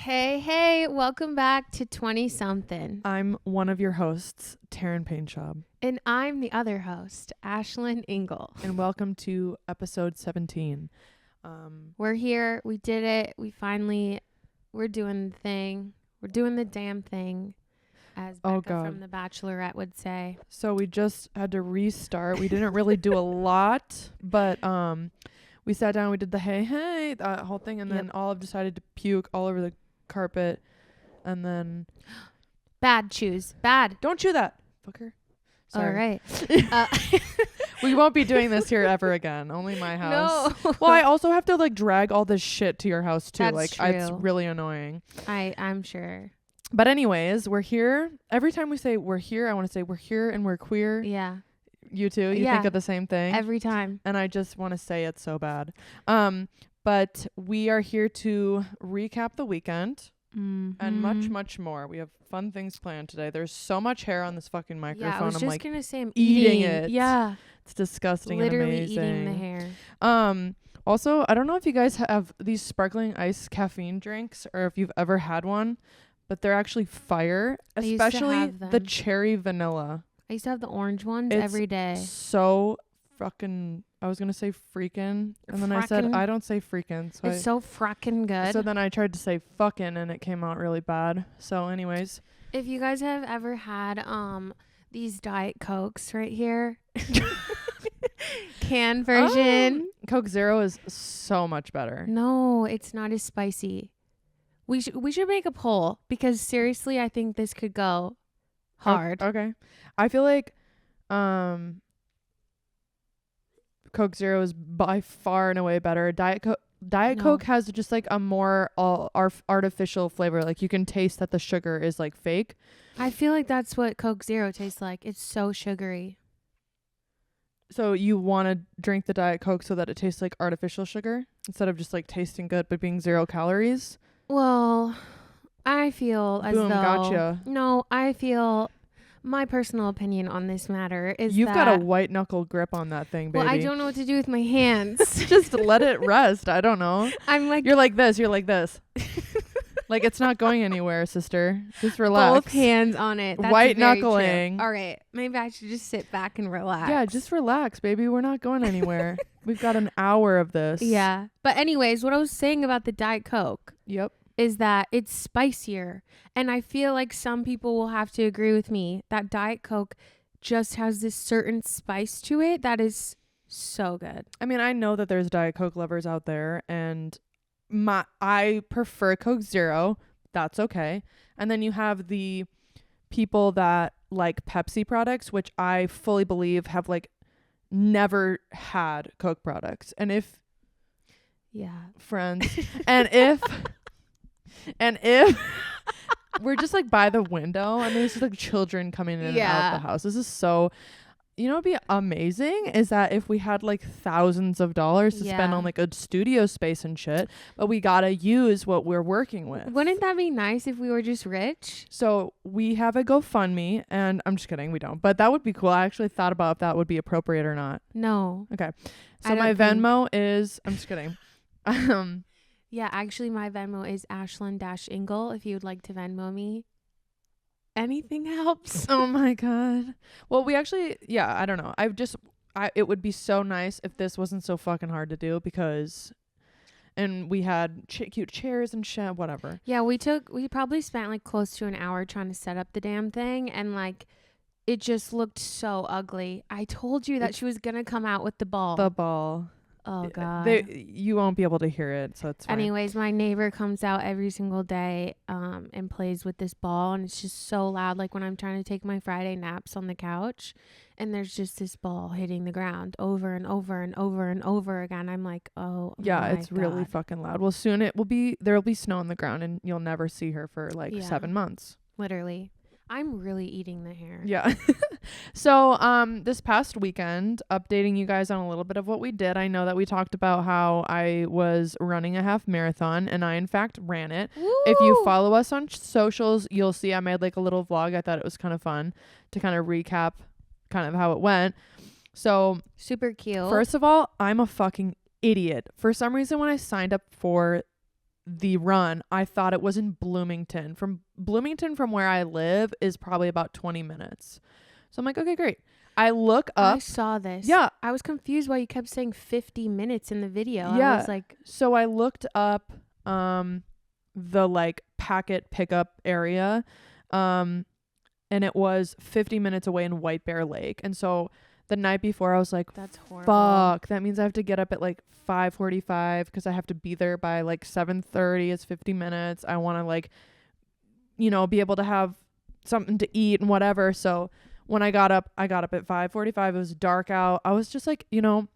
Hey, welcome back to 20-something. I'm one of your hosts, Taryn Painshop. And I'm the other host, Ashlyn Ingle. And welcome to episode 17. We're here. We did it. We're doing the thing. We're doing the damn thing, as Becca from The Bachelorette would say. So we just had to restart. We didn't really do a lot, but we sat down, we did the hey, that whole thing, and then Olive decided to puke all over the carpet, and then Bad chews. Bad. Don't chew that, fucker. Sorry. All right. We won't be doing this here ever again. Only my house. No. Well, I also have to drag all this shit to your house too. That's true. It's really annoying. I'm sure. But anyways, we're here. Every time we say we're here, I want to say we're here and we're queer. Yeah. You too? You think of the same thing? Every time. And I just want to say it so bad. But we are here to recap the weekend and much, much more. We have fun things planned today. There's so much hair on this fucking microphone. Yeah, I was just going to say I'm eating it. Yeah. It's disgusting Literally and amazing. eating the hair. Also, I don't know if you guys have these sparkling ice caffeine drinks or if you've ever had one, but they're actually fire, especially the cherry vanilla. I used to have the orange ones every day. So fucking, I was going to say freaking, and then I said, I don't say freaking. So it's so fracking good. So then I tried to say fucking, and it came out really bad. So anyways. If you guys have ever had these Diet Cokes right here, can version. Coke Zero is so much better. No, it's not as spicy. We should make a poll because seriously, I think this could go hard. Okay. I feel like Coke Zero is by far and away better. Diet Coke has just a more artificial flavor. You can taste that the sugar is fake. I feel like that's what Coke Zero tastes like. It's so sugary. So you want to drink the Diet Coke so that it tastes like artificial sugar instead of just tasting good but being 0 calories? Well, I feel as though... Gotcha. No, I feel... My personal opinion on this matter is You've got a white knuckle grip on that thing, baby. Well, I don't know what to do with my hands. Just let it rest. I don't know. You're like this. It's not going anywhere, sister. Just relax. Both hands on it. That's white knuckling. All right. Maybe I should just sit back and relax. Yeah, just relax, baby. We're not going anywhere. We've got an hour of this. Yeah. But anyways, what I was saying about the Diet Coke. Yep. Is that it's spicier. And I feel like some people will have to agree with me that Diet Coke just has this certain spice to it that is so good. I mean, I know that there's Diet Coke lovers out there, and I prefer Coke Zero. That's okay. And then you have the people that like Pepsi products, which I fully believe have never had Coke products. And if friends and if we're just by the window and there's just children coming in and out of the house. This is so, what'd be amazing is that if we had thousands of dollars to spend on a studio space and shit, but we gotta use what we're working with. Wouldn't that be nice if we were just rich? So we have a GoFundMe, and I'm just kidding, we don't, but that would be cool. I actually thought about if that would be appropriate or not. No. Okay. So my Venmo is, I'm just kidding. Yeah, actually, my Venmo is Ashlyn-Ingle. If you would like to Venmo me, anything helps. Oh my God. Well, we actually, I don't know. It would be so nice if this wasn't so fucking hard to do and we had cute chairs and shit, whatever. Yeah, we probably spent close to an hour trying to set up the damn thing, and it just looked so ugly. I told you that she was gonna come out with the ball. The ball. Oh God. You won't be able to hear it, so it's fine. Anyways, my neighbor comes out every single day and plays with this ball, and it's just so loud. When I'm trying to take my Friday naps on the couch, and there's just this ball hitting the ground over and over and over and over again. I'm like, oh yeah, it's God. really fucking loud. Well, soon there'll be snow on the ground, and you'll never see her for 7 months. Literally. I'm really eating the hair. Yeah. So, this past weekend, updating you guys on a little bit of what we did. I know that we talked about how I was running a half marathon, and I in fact ran it. Woo! If you follow us on socials, you'll see I made a little vlog. I thought it was kind of fun to kind of recap kind of how it went. So, super cute. First of all, I'm a fucking idiot. For some reason, when I signed up for the run, I thought it was in Bloomington. From where I live is probably about 20 minutes. So I'm like, okay, great. I look up. I saw this. Yeah. I was confused why you kept saying 50 minutes in the video. Yeah. I was like, so I looked up the like packet pickup area, and it was 50 minutes away in White Bear Lake. And so the night before I was like, that's horrible. fuck, that means I have to get up at like 5:45 because I have to be there by like 7:30. It's 50 minutes. I want to like, you know, be able to have something to eat and whatever. So when I got up at 5:45. It was dark out. I was just like, you know,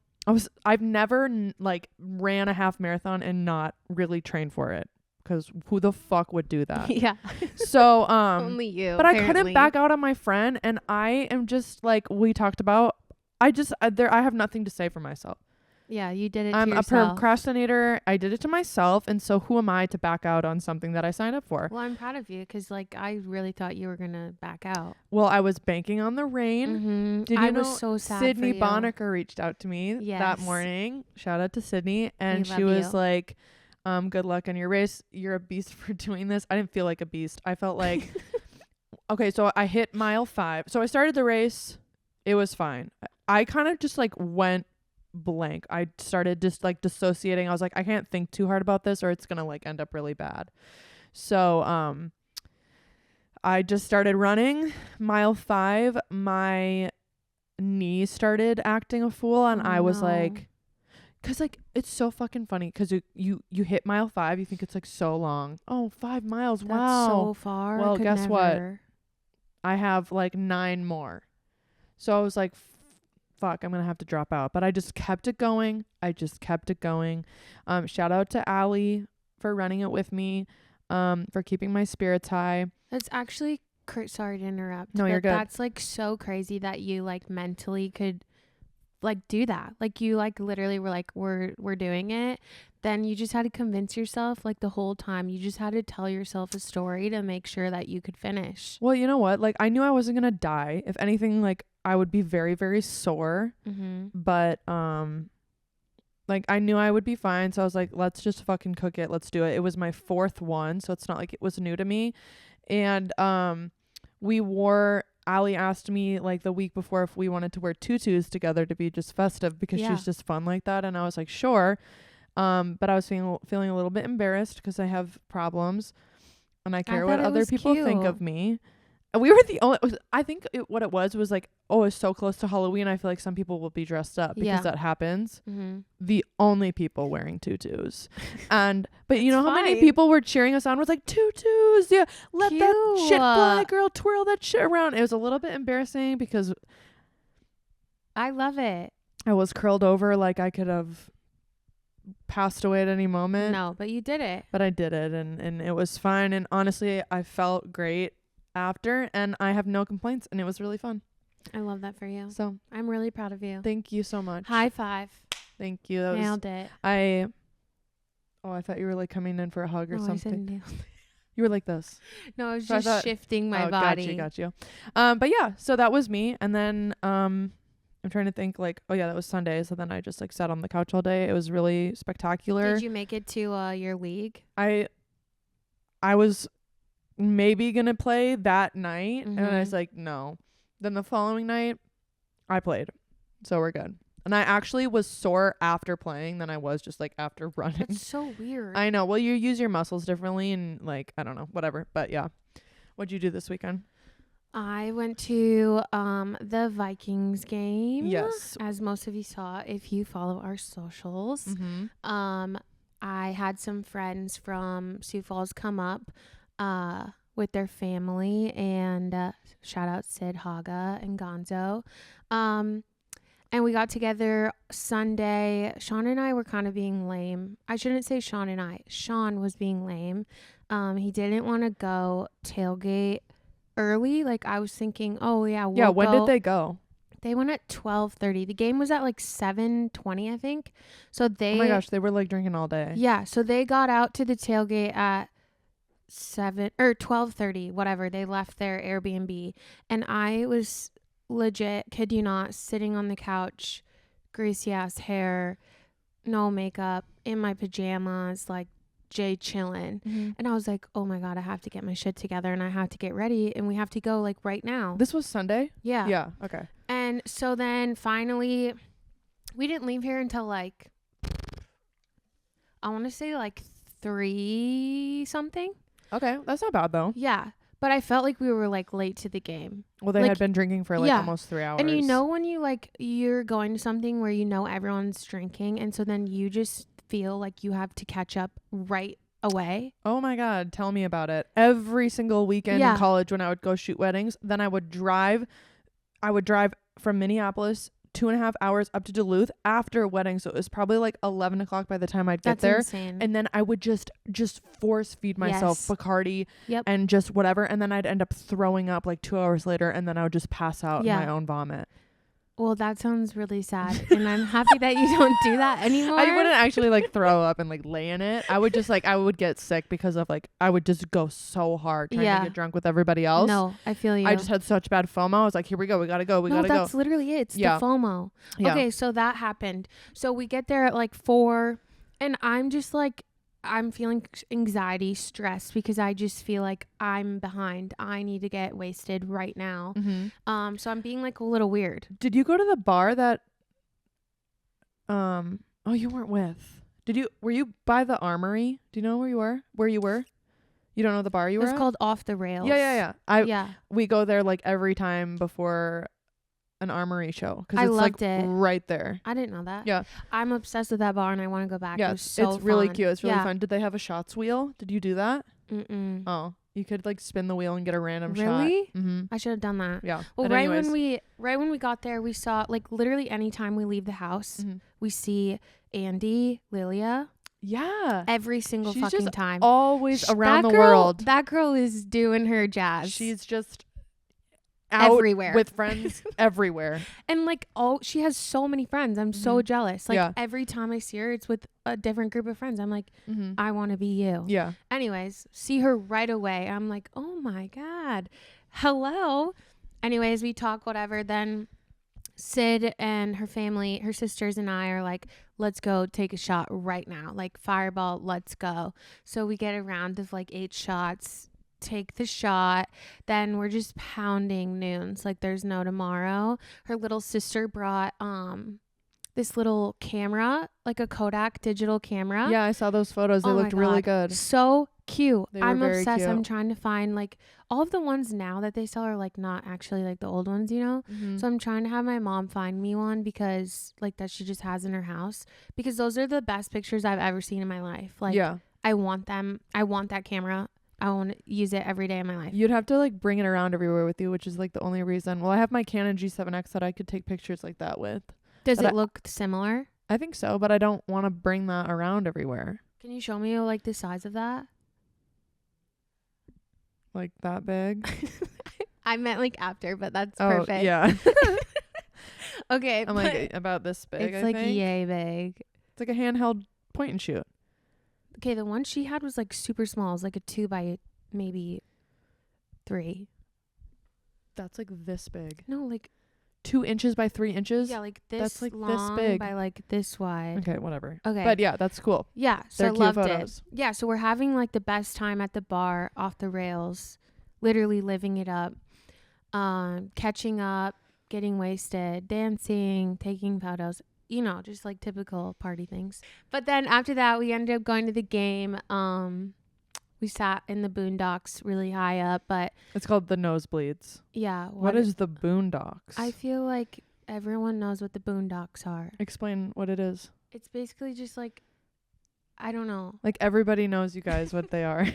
I've never like ran a half marathon and not really trained for it, because who the fuck would do that? Yeah. So Only you. But apparently. I couldn't back out on my friend, and I am just like we talked about. I have nothing to say for myself. Yeah, you did it I'm to a yourself. procrastinator. I did it to myself, and so who am I to back out on something that I signed up for? Well, I'm proud of you because, like, I really thought you were gonna back out. Well, I was banking on the rain. Mm-hmm. Did you I know was so sad Sydney for you. Bonneker reached out to me that Yes. morning. Shout out to Sydney, and We she love was you. like, "Good luck on your race. You're a beast for doing this." I didn't feel like a beast. I felt like, okay, so I hit mile 5. So I started the race. It was fine. I kind of just like went blank. I started just like dissociating. I was like, I can't think too hard about this or it's gonna like end up really bad. So I just started running. Mile 5, my knee started acting a fool, and I was like, because like it's so fucking funny because you hit mile 5, you think it's like so long. Oh, 5 miles. That's wow, so far. Well, Could guess what? never. I have like 9 more. So I was like, fuck, I'm going to have to drop out. But I just kept it going. Shout out to Allie for running it with me, for keeping my spirits high. That's actually, sorry to interrupt. No, but you're good. That's like so crazy that you like mentally could like do that. Like you like literally were like, we're doing it. Then you just had to convince yourself like the whole time. You just had to tell yourself a story to make sure that you could finish. Well, you know what? Like I knew I wasn't going to die. If anything, like I would be very, very sore. Mm-hmm. But like I knew I would be fine. So I was like, let's just fucking cook it. Let's do it. It was my 4th one. So it's not like it was new to me. And Allie asked me like the week before if we wanted to wear tutus together to be just festive because she's just fun like that. And I was like, sure. But I was feeling a little bit embarrassed because I have problems and I care what other people think of me. And we were the only, I think what it was like, oh, it's so close to Halloween. I feel like some people will be dressed up because that happens. Mm-hmm. The only people wearing tutus. But you know how many fine. people were cheering us on? Was like, tutus. Yeah. Let Cute. that shit fly, girl. Twirl that shit around. It was a little bit embarrassing because I love it. I was curled over like I could have passed away at any moment. No, but you did it. But I did it and it was fine. And honestly, I felt great after and I have no complaints and it was really fun. I love that for you. So I'm really proud of you. thank you so much. High five. Thank you. Nailed it. I thought you were like coming in for a hug or I said something. nailed it. You were like this. No, I was So I just thought- shifting my body. Got you. But yeah, so that was me. And then I'm trying to think like, oh yeah, that was Sunday. So then I just like sat on the couch all day. It was really spectacular. Did you make it to your league? I was maybe gonna play that night and I was Mhm. like, no. Then the following night I played. So we're good. And I actually was sore after playing than I was just like after running. That's so weird. I know. Well, you use your muscles differently and like, I don't know, whatever. But yeah. What'd you do this weekend? I went to the Vikings game. Yes. As most of you saw if you follow our socials. Mm-hmm. I had some friends from Sioux Falls come up with their family and shout out Sid, Haga, and Gonzo. And we got together Sunday. Sean and I were kind of being lame. I shouldn't say Sean and I. Sean was being lame. He didn't want to go tailgate early. Like I was thinking, oh yeah, we'll when go. did they go? They went at 12:30. The game was at like 7:20, I think. So they Oh my gosh, they were like drinking all day. Yeah, so they got out to the tailgate at 12:30, whatever. They left their Airbnb and I was legit, kid you not, sitting on the couch, greasy ass hair, no makeup, in my pajamas, like Jay chilling. Mm-hmm. And I was like, oh my God, I have to get my shit together and I have to get ready and we have to go like right now. This was Sunday? Yeah. Yeah. Okay. And so then finally, we didn't leave here until like, I want to say like 3 something. Okay. That's not bad though. Yeah. But I felt like we were like late to the game. Well, they like, had been drinking for like almost 3 hours. And you know when you like, you're going to something where you know everyone's drinking and so then you just feel like you have to catch up right away. Oh my God. Tell me about it. Every single weekend in college when I would go shoot weddings, then I would drive from Minneapolis 2.5 hours up to Duluth after a wedding. So it was probably like 11 o'clock by the time I'd get there. Insane. And then I would just force feed myself Bacardi and just whatever. And then I'd end up throwing up like 2 hours later. And then I would just pass out in my own vomit. Well, that sounds really sad. And I'm happy that you don't do that anymore. I wouldn't actually like throw up and like lay in it. I would just like, I would get sick because of like, I would just go so hard trying to get drunk with everybody else. No, I feel you. I just had such bad FOMO. I was like, here we go. We got to go. We got to go. No, that's literally it. It's the FOMO. Yeah. Okay, so that happened. So we get there at like 4 and I'm just like, I'm feeling anxiety, stress because I just feel like I'm behind. I need to get wasted right now. Mm-hmm. So I'm being like a little weird. Did you go to the bar that oh, you weren't with? Were you by the Armory? Do you know where you were? You don't know the bar you were It's at? called Off the Rails. Yeah. We go there like every time before an Armory show because it's loved like it. right there. I didn't know that. Yeah. I'm obsessed with that bar and I want to go back. Yeah, it was so it's really fun. cute. It's really fun. Did they have a shots wheel? Did you do that? Mm-mm. Oh, you could like spin the wheel and get a random shot. Really? Mm-hmm. I should have done that. Yeah. Well, but right when we got there, we saw like literally anytime we leave the house, we see Andy, Lilia. Yeah. Every single She's fucking just time. Always around the world. That girl is doing her jazz. She's just out everywhere with friends everywhere. And like, she has so many friends. I'm so jealous. Like every time I see her, it's with a different group of friends. I'm like, I want to be you. Yeah. Anyways, see her right away. I'm like, oh my God. Hello. Anyways, we talk, whatever. Then Sid and her family, her sisters and I are like, let's go take a shot right now. Like, fireball, let's go. So we get a round of like 8 shots, take the shot. Then we're just pounding noons like there's no tomorrow. Her little sister brought this little camera, like a Kodak digital camera. Yeah, I saw those photos. They looked really good. So cute. I'm obsessed. Cute. I'm trying to find like all of the ones now that they sell are like not actually like the old ones, you know? So I'm trying to have my mom find me one because like that she just has in her house, because those are the best pictures I've ever seen in my life. Like, I want them. I want that camera. I want to use it every day of my life. You'd have to like bring it around everywhere with you, which is like the only reason. Well, I have my Canon G7X that I could take pictures like that with. Does it look similar? I think so, but I don't want to bring that around everywhere. Can you show me like the size of that? Like that big? I meant like after, but that's perfect. Yeah. Okay. I'm like about this big. It's like yay big. It's like a handheld point and shoot. Okay, the one she had was like super small. It was like a 2 by maybe 3. That's like this big. No, like 2 inches by 3 inches. Yeah, like this. That's like long this big by like this wide. Okay, whatever. Okay, but yeah, that's cool. Yeah, so they're I cute loved photos. it. Yeah, so we're having like the best time at the bar, Off the Rails, literally living it up, catching up, getting wasted, dancing, taking photos. You know, just like typical party things. But then after that, we ended up going to the game. We sat in the boondocks really high up, but it's called the nosebleeds. Yeah. What is the boondocks? I feel like everyone knows what the boondocks are. Explain what it is. It's basically just like, I don't know. Like everybody knows, you guys, what they are.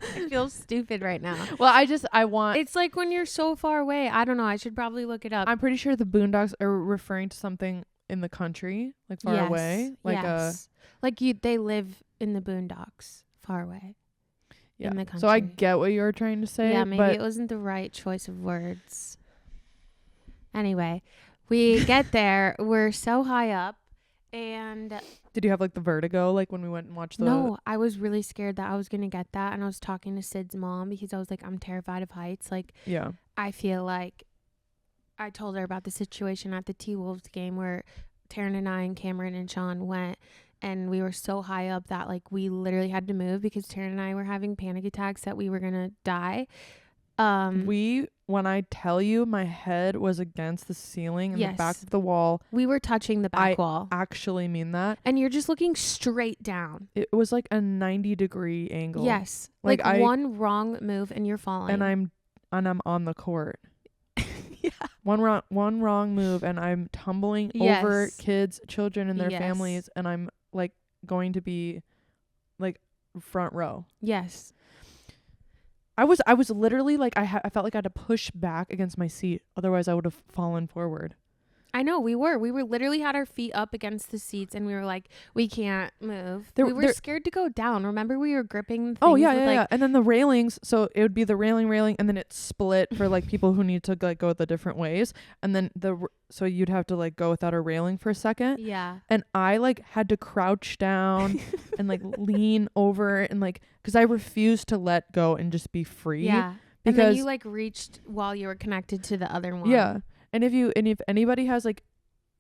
I feel stupid right now. Well, I want. It's like when you're so far away. I don't know. I should probably look it up. I'm pretty sure the boondocks are referring to something in the country, like far away, like they live in the boondocks, far away. Yeah. In the country. So I get what you were trying to say. Yeah, maybe it wasn't the right choice of words. Anyway, we get there. We're so high up, and did you have like the vertigo, like when we went and watched the? No, I was really scared that I was gonna get that, and I was talking to Sid's mom because I was like, I'm terrified of heights. Like, yeah, I feel like. I told her about the situation at the T-Wolves game where Taryn and I and Cameron and Sean went, and we were so high up that like we literally had to move because Taryn and I were having panic attacks that we were gonna die. When I tell you my head was against the ceiling and the back Yes. of the wall, We were touching the back wall. Actually mean that. And you're just looking straight down. It was like a 90-degree angle. Yes. Like one wrong move and you're falling. And I'm on the court. Yeah. One wrong move and I'm tumbling over kids, children and their families, and I'm like going to be like front row. Yes. I was literally like I felt like I had to push back against my seat, otherwise I would have fallen forward. I know, we were literally had our feet up against the seats and we were like, we can't move. We were scared to go down. Remember we were gripping things yeah. And then the railings, so it would be the railing and then it split for like people who need to like go the different ways, and then so you'd have to like go without a railing for a second. Yeah. And I like had to crouch down and like lean over and like, because I refused to let go and just be free. Yeah. Because, and then you like reached while you were connected to the other one. Yeah. And if anybody has like,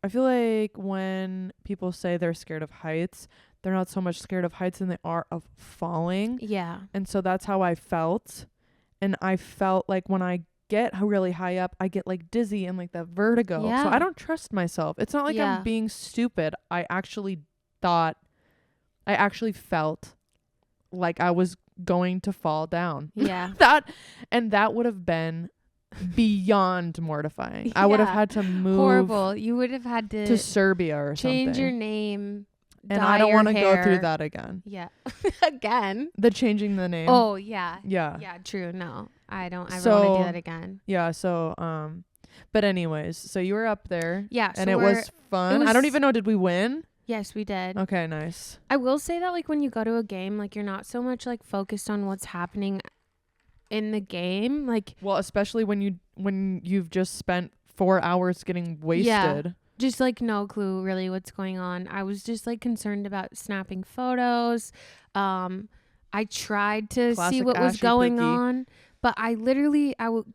I feel like when people say they're scared of heights, they're not so much scared of heights than they are of falling. Yeah. And so that's how I felt. And I felt like when I get really high up, I get like dizzy and like that vertigo. Yeah. So I don't trust myself. It's not like I'm being stupid. I actually felt like I was going to fall down. Yeah. that would have been beyond mortifying. I would have had to move. Horrible. You would have had to Serbia or change something. your name. And I don't want to go through that again. Yeah. Again. The changing the name. Oh yeah. Yeah. Yeah, true. No. I don't ever want to do that again. Yeah, so but anyways, so you were up there. Yeah. And it was fun. I don't even know, did we win? Yes, we did. Okay, nice. I will say that like when you go to a game, like you're not so much like focused on what's happening in the game, like, well, especially when you've just spent 4 hours getting wasted. Yeah, just like no clue really what's going on. I was just like concerned about snapping photos. I tried to see what was going on, but I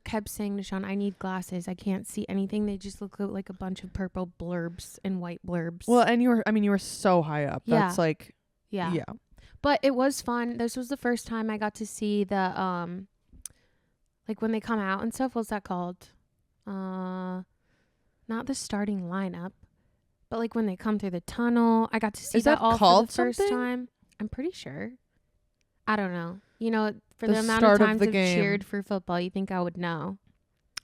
kept saying to Sean, I need glasses. I can't see anything. They just look like a bunch of purple blurbs and white blurbs. Well, and you were so high up. That's like, yeah. But it was fun. This was the first time I got to see the like when they come out and stuff. What's that called? Not the starting lineup, but like when they come through the tunnel. I got to see that all for the first time. I'm pretty sure. I don't know. You know, for the amount of times I've cheered for football, you think I would know.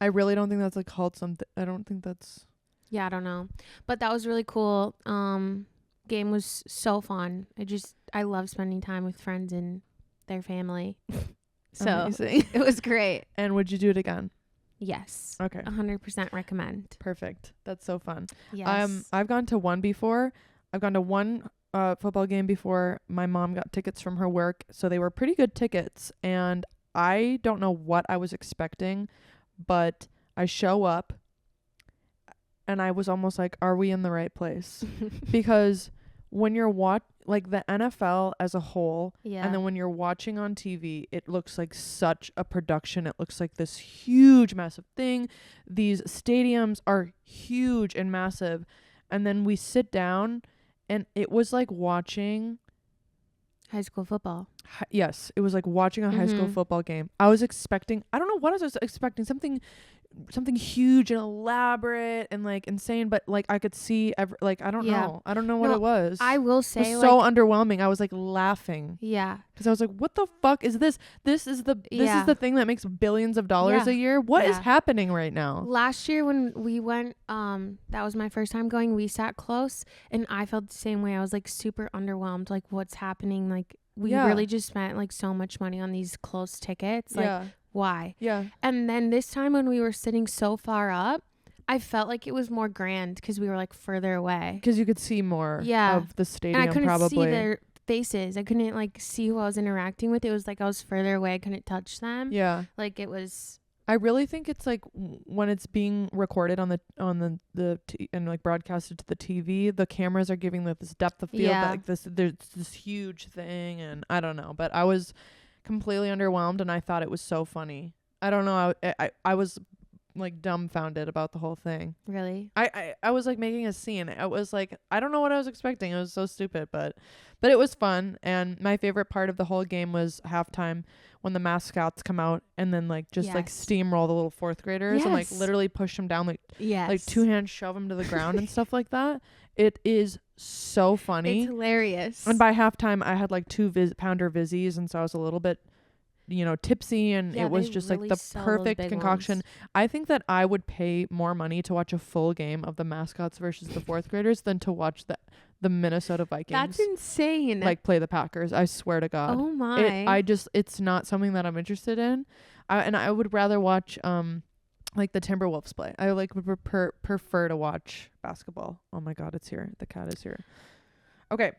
I really don't think that's like called something. I don't think that's. Yeah, I don't know. But that was really cool. Game was so fun. I love spending time with friends and their family. So amazing. It was great. And would you do it again? Yes. Okay. 100% recommend. Perfect. That's so fun. Yes. I've gone to one before. I've gone to one football game before. My mom got tickets from her work, so they were pretty good tickets. And I don't know what I was expecting, but I show up and I was almost like, are we in the right place? Because when you're like the NFL as a whole, and then when you're watching on TV, it looks like such a production. It looks like this huge, massive thing. These stadiums are huge and massive. And then we sit down, and it was like watching high school football. Yes, it was like watching a high school football game. I was expecting, I don't know what I was expecting, something huge and elaborate and like insane, but like I could see I don't know what it was. I will say it was so underwhelming. I was like laughing, because I was like, what the fuck is this is the thing that makes billions of dollars a year. What is happening right now? Last year when we went, that was my first time going, we sat close and I felt the same way. I was like super underwhelmed, like what's happening. Like we really just spent like so much money on these close tickets, like why? Yeah. And then this time when we were sitting so far up, I felt like it was more grand because we were like further away. Because you could see more of the stadium. And I couldn't probably see their faces. I couldn't like see who I was interacting with. It was like I was further away. I couldn't touch them. Yeah. Like it was. I really think it's like when it's being recorded on the and like broadcasted to the TV, the cameras are giving like this depth of field, like there's this huge thing, and I don't know, but I was completely underwhelmed and I thought it was so funny. I don't know, I was like dumbfounded about the whole thing. Really? I was like making a scene. I was like, I don't know what I was expecting. It was so stupid, but it was fun. And my favorite part of the whole game was halftime when the mascots come out and then like just like steamroll the little fourth graders and like literally push them down, like like two hands shove them to the ground and stuff like that. It is so funny. It's hilarious. And by halftime I had like 2 pounder Vizzies, and so I was a little bit, you know, tipsy, and it was just really like the perfect concoction. Ones. I think that I would pay more money to watch a full game of the mascots versus the fourth graders than to watch the Minnesota Vikings. That's insane. Like play the Packers. I swear to God. Oh my. It's not something that I'm interested in. I would rather watch like the Timberwolves play. I like would prefer to watch basketball. Oh my God, it's here. The cat is here. Okay.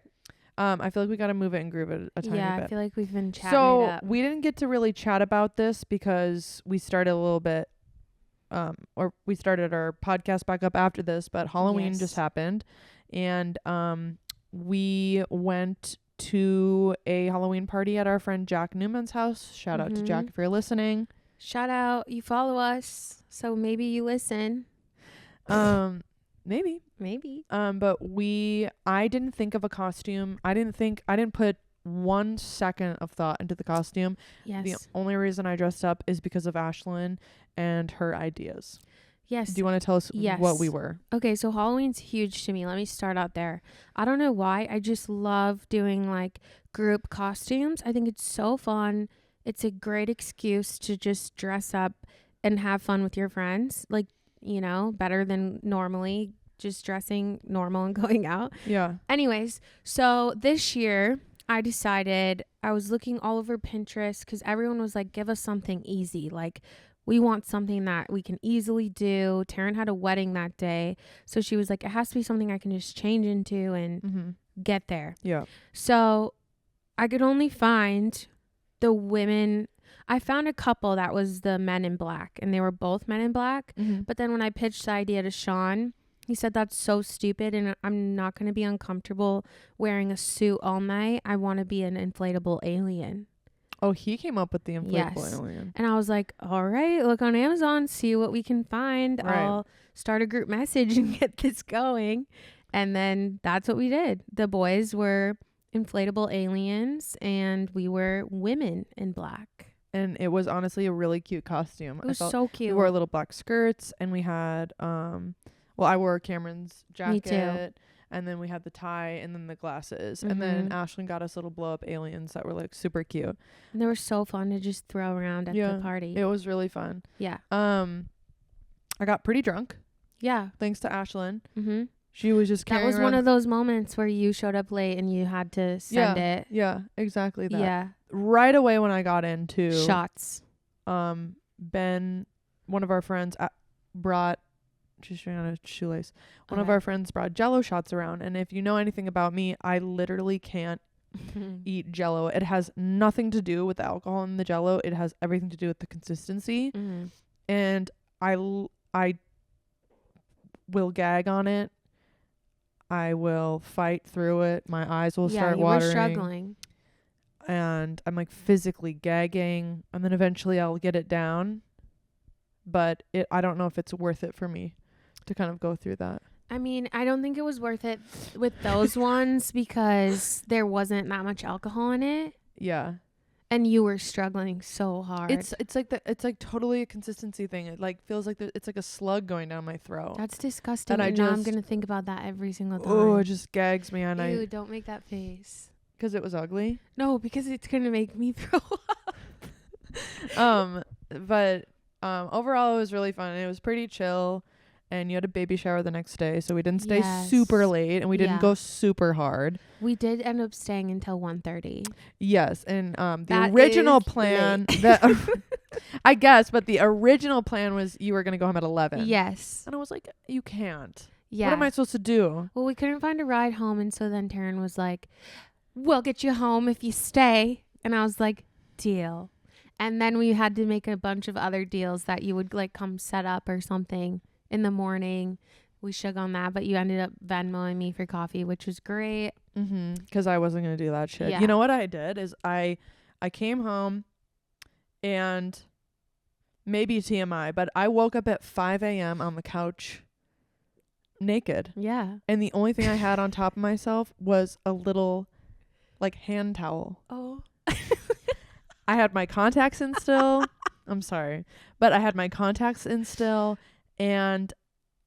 I feel like we got to move it and groove it a tiny bit. Yeah, I feel like we've been chatting So it up. we didn't get to really chat about this because we started a little bit, or we started our podcast back up after this, but Halloween just happened. And we went to a Halloween party at our friend Jack Newman's house. Shout out to Jack if you're listening. Shout out. You follow us, so maybe you listen. Maybe. But I didn't think of a costume. I didn't put 1 second of thought into the costume. Yes. The only reason I dressed up is because of Ashlyn and her ideas. Yes. Do you want to tell us what we were? Okay, so Halloween's huge to me. Let me start out there. I don't know why. I just love doing like group costumes. I think it's so fun. It's a great excuse to just dress up and have fun with your friends. Like, you know, better than normally just dressing normal and going out. Yeah. Anyways, so this year I decided, I was looking all over Pinterest because everyone was like, give us something easy. Like, we want something that we can easily do. Taryn had a wedding that day. So she was like, it has to be something I can just change into and get there. Yeah. So I could only find the women. I found a couple that was the Men in Black, and they were both Men in Black. But then when I pitched the idea to Sean, he said, that's so stupid, and I'm not going to be uncomfortable wearing a suit all night. I want to be an inflatable alien. Oh, he came up with the inflatable alien. And I was like, all right, look on Amazon, see what we can find. Right. I'll start a group message and get this going. And then that's what we did. The boys were inflatable aliens, and we were women in black. And it was honestly a really cute costume. It was so cute. We wore little black skirts, and we had I wore Cameron's jacket. Me too. And then we had the tie and then the glasses. And then Ashlyn got us little blow up aliens that were like super cute. And they were so fun to just throw around at the party. It was really fun. Yeah. I got pretty drunk. Yeah. Thanks to Ashlyn. She was just carrying That was one of those moments where you showed up late and you had to send it. Yeah, exactly that. Yeah. Right away when I got into shots. Ben, one of our friends brought, she's showing on a shoelace. One of our friends brought Jell-O shots around, and if you know anything about me, I literally can't eat Jell-O. It has nothing to do with the alcohol in the Jell-O. It has everything to do with the consistency. And I will gag on it. I will fight through it. My eyes will start watering. Were struggling. And I'm like physically gagging, and then eventually I'll get it down. But I don't know if it's worth it for me to kind of go through that. I mean, I don't think it was worth it with those ones because there wasn't that much alcohol in it. Yeah. And you were struggling so hard. It's like totally a consistency thing. It like feels like it's like a slug going down my throat. That's disgusting. And now I'm gonna think about that every single time. Oh, it just gags me. And Ew, don't make that face. Because it was ugly? No, because it's gonna make me throw up. But overall it was really fun. It was pretty chill. And you had a baby shower the next day, so we didn't stay super late, and we didn't go super hard. We did end up staying until 1:30. Yes, and the original plan, I guess, but the original plan was you were going to go home at 11. Yes. And I was like, you can't. Yeah. What am I supposed to do? Well, we couldn't find a ride home, and so then Taryn was like, we'll get you home if you stay. And I was like, deal. And then we had to make a bunch of other deals that you would like come set up or something. In the morning, we shook on that, but you ended up Venmoing me for coffee, which was great. Because I wasn't going to do that shit. Yeah. You know what I did is I came home and maybe TMI, but I woke up at 5 a.m. on the couch naked. Yeah. And the only thing I had on top of myself was a little like hand towel. Oh. I had my contacts in still. I'm sorry. But I had my contacts in still and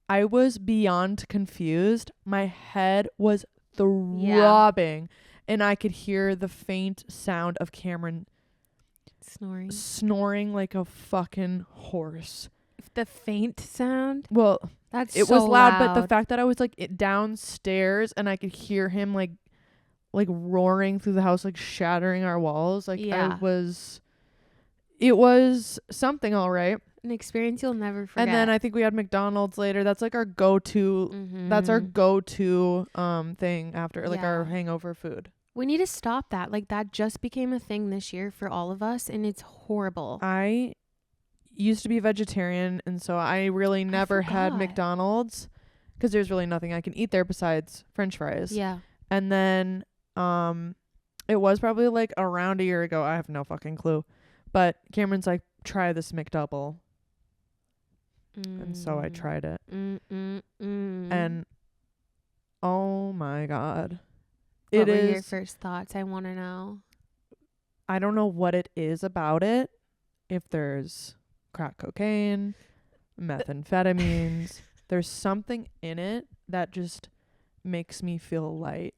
I was beyond confused. My head was throbbing and I could hear the faint sound of Cameron snoring like a fucking horse. The faint sound? Well, that's it so was loud, but the fact that I was like downstairs and I could hear him like roaring through the house, like shattering our walls. Like it was something, all right. An experience you'll never forget. And then I think we had McDonald's later. That's like our go-to. Mm-hmm. That's our go-to thing after like our hangover food. We need to stop that. Like that just became a thing this year for all of us, and it's horrible. I used to be vegetarian, and so I really never had McDonald's because there's really nothing I can eat there besides French fries. Yeah. And then it was probably like around a year ago. I have no fucking clue. But Cameron's like, try this McDouble. And so I tried it. And oh my God. What were your first thoughts? I want to know. I don't know what it is about it. If there's crack cocaine, methamphetamines, there's something in it that just makes me feel light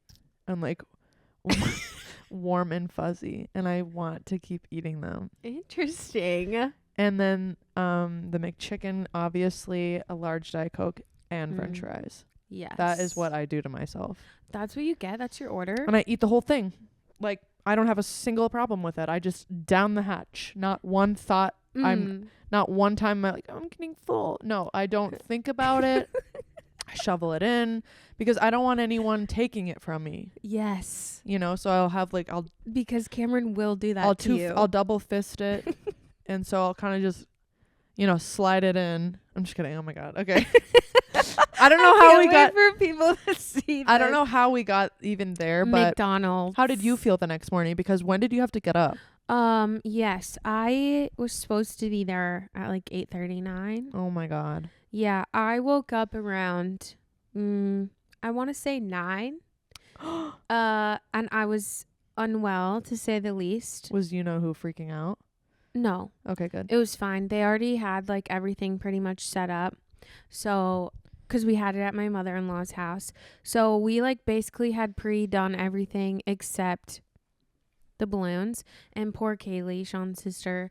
and like warm and fuzzy, and I want to keep eating them. Interesting. And then the McChicken, obviously a large Diet Coke and French fries. Yes. That is what I do to myself. That's what you get. That's your order. And I eat the whole thing. Like, I don't have a single problem with it. I just down the hatch. Not one thought. I'm not one time I'm like, I'm getting full. No, I don't think about it. I shovel it in because I don't want anyone taking it from me. Yes. You know, so I'll have like, because Cameron will do that to you. I'll double fist it. And so I'll kind of just, you know, slide it in. I'm just kidding. Oh my God. Okay. I don't know how we got for people to see this. I don't know how we got even there, but McDonald's. How did you feel the next morning? Because when did you have to get up? Yes, I was supposed to be there at like 8:39. Oh my God. Yeah, I woke up around I want to say 9. And I was unwell to say the least. Was you know who freaking out? No. Okay, good. It was fine. They already had like everything pretty much set up. So, because we had it at my mother-in-law's house. So we like basically had pre-done everything except the balloons. And poor Kaylee, Sean's sister,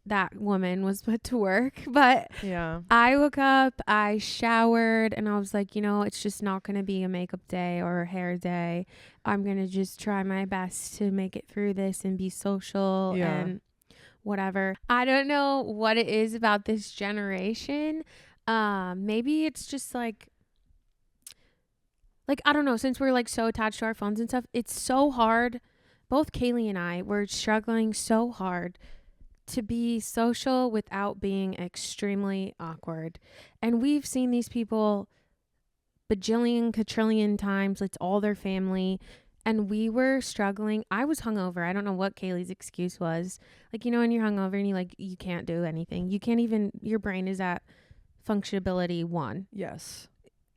that woman was put to work. But yeah, I woke up, I showered, and I was like, you know, it's just not going to be a makeup day or a hair day. I'm going to just try my best to make it through this and be social and whatever. I don't know what it is about this generation. Maybe it's just like I don't know, since we're like so attached to our phones and stuff, it's so hard. Both Kaylee and I were struggling so hard to be social without being extremely awkward. And we've seen these people bajillion, quadrillion times. It's all their family. And we were struggling. I was hungover. I don't know what Kaylee's excuse was. Like, you know, when you're hungover and you can't do anything. You can't even, your brain is at functionability 1. Yes.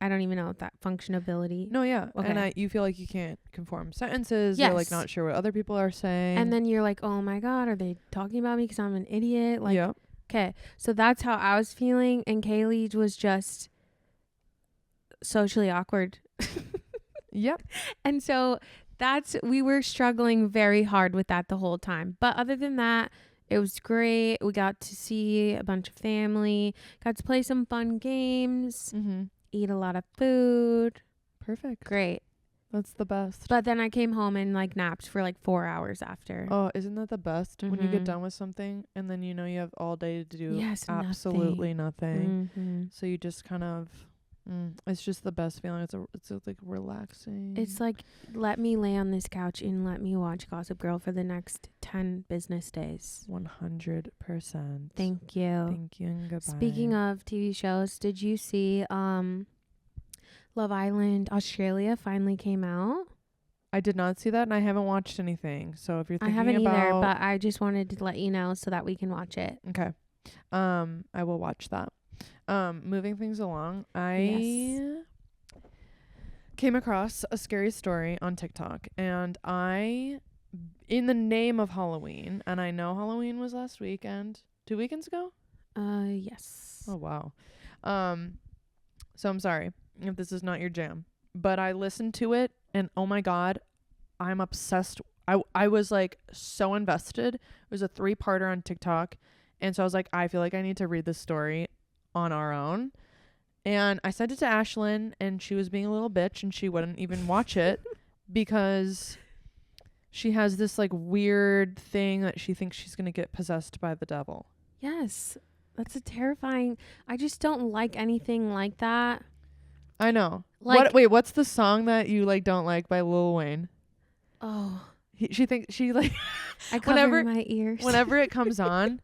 I don't even know what that functionability. No, yeah. Okay. And you feel like you can't conform sentences. Yes. You're like not sure what other people are saying. And then you're like, oh my God, are they talking about me because I'm an idiot? Like, yep. Okay. So that's how I was feeling. And Kaylee was just socially awkward. Yep. And so we were struggling very hard with that the whole time. But other than that, it was great. We got to see a bunch of family, got to play some fun games, eat a lot of food. Perfect. Great. That's the best. But then I came home and like napped for like 4 hours after. Oh, isn't that the best? When you get done with something and then you know you have all day to do absolutely nothing. So you just kind of it's just the best feeling. It's like relaxing. It's like, let me lay on this couch and let me watch Gossip Girl for the next 10 business days. 100%. Thank you. Thank you and goodbye. Speaking of TV shows, did you see Love Island Australia finally came out? I did not see that, and I haven't watched anything. So if you're thinking I haven't either, but I just wanted to let you know so that we can watch it. Okay. I will watch that. Moving things along, I came across a scary story on TikTok, and in the name of Halloween, and I know Halloween was last weekend, 2 weekends ago. Yes. Oh wow. So I'm sorry if this is not your jam, but I listened to it, and oh my god, I'm obsessed. I was like so invested. It was a 3-parter on TikTok, and so I was like, I feel like I need to read this story on our own. And I sent it to Ashlyn, and she was being a little bitch, and she wouldn't even watch it because she has this like weird thing that she thinks she's going to get possessed by the devil. Yes. That's a terrifying. I just don't like anything like that. I know. Like, what's the song that you like don't like by Lil Wayne? Oh. She thinks she like I cover my ears. Whenever it comes on,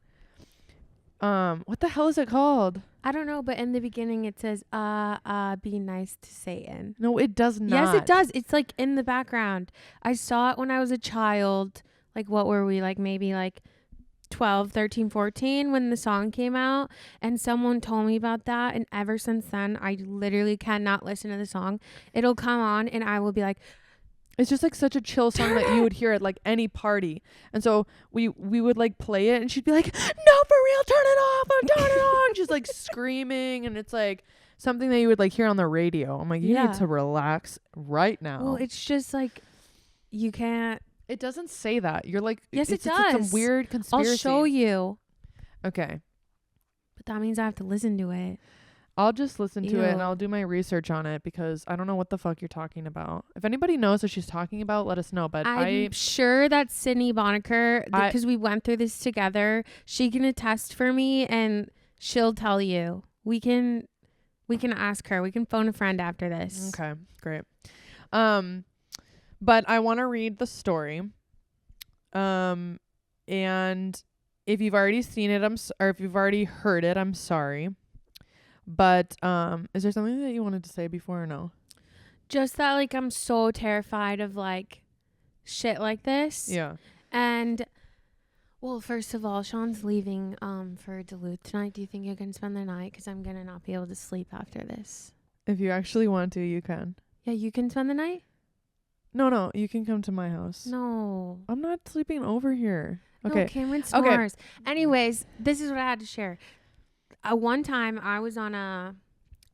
what the hell is it called? I don't know, but in the beginning it says, be nice to Satan. No, it does not. Yes, it does. It's like in the background. I saw it when I was a child. Like, what were we? Like, maybe like 12, 13, 14 when the song came out. And someone told me about that. And ever since then, I literally cannot listen to the song. It'll come on and I will be like, it's just like such a chill song that you would hear at like any party. And so we would like play it, and she'd be like, no, for real, turn it off, turn it on. She's like screaming, and it's like something that you would like hear on the radio. I'm like, you need to relax right now. Well, it's just like, you can't. It doesn't say that. You're like, yes, it does. It's some weird conspiracy. I'll show you. Okay. But that means I have to listen to it. I'll just listen to it, and I'll do my research on it, because I don't know what the fuck you're talking about. If anybody knows what she's talking about, let us know. But I'm sure that Sydney Bonaker, because we went through this together, she can attest for me, and she'll tell you. We can ask her. We can phone a friend after this. Okay, great. But I want to read the story. And if you've already seen it, or if you've already heard it, I'm sorry. But is there something that you wanted to say before, or no? Just that, like, I'm so terrified of like shit like this. Yeah. And well, first of all, Sean's leaving for Duluth tonight. Do you think you can spend the night? Because I'm gonna not be able to sleep after this. If you actually want to, you can. Yeah, you can spend the night? No, you can come to my house. No. I'm not sleeping over here. Okay. No, Cameron snores. Okay. Anyways, this is what I had to share. One time I was on a